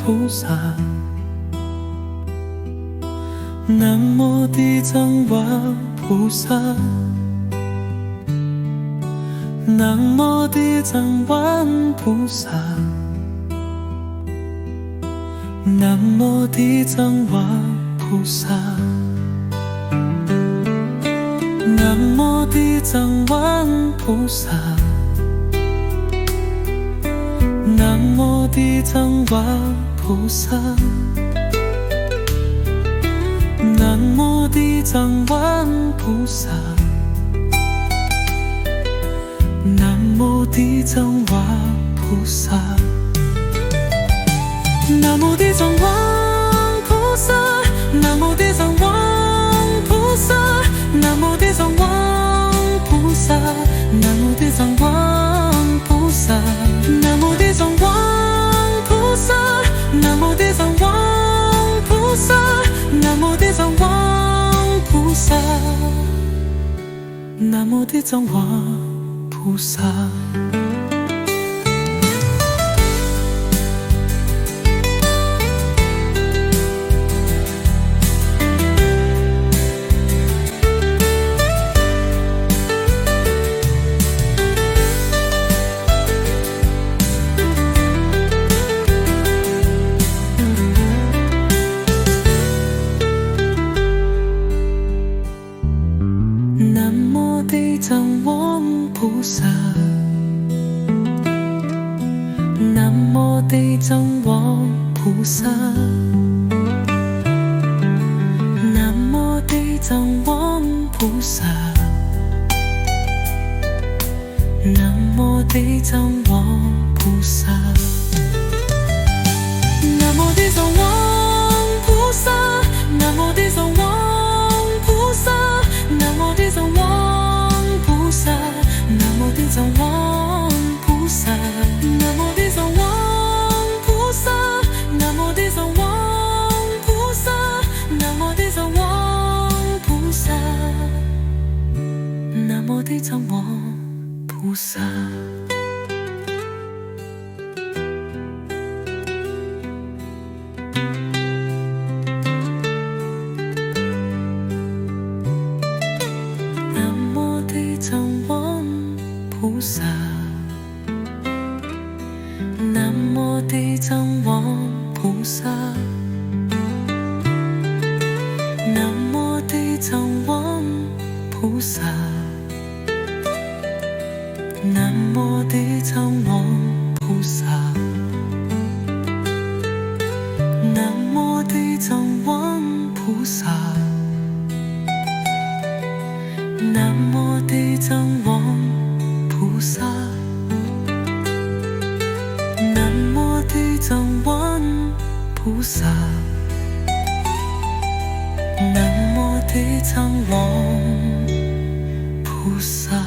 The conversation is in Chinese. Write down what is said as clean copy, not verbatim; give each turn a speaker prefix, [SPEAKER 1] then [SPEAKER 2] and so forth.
[SPEAKER 1] 菩薩。南無地藏王菩薩，南無地藏王菩薩，南無地藏王菩薩，南無地藏王菩薩，南無地藏王菩薩，南無地藏王菩薩，南無地藏王菩薩，南無地藏王菩薩，南無地藏王菩薩，南無地藏王菩薩，南無地藏王菩薩，南無地藏王菩薩，南無地藏王菩薩，南無地藏王菩薩，南無地藏王菩薩。南無地藏王菩薩，南無地藏王菩薩，南無地藏王菩薩，南無地藏王菩薩，南無地藏王菩薩，南無地藏王菩薩，南無地藏王菩薩，南無地藏王菩薩，南無地藏王菩薩，南無地藏王菩薩，南無地藏王菩薩，南無地藏王菩薩。菩薩，南無地藏王菩薩，南無地藏王菩薩，南無地藏王菩薩，南無地藏王菩薩，南無地藏王菩薩，南無地藏王菩薩，南無地藏王菩薩。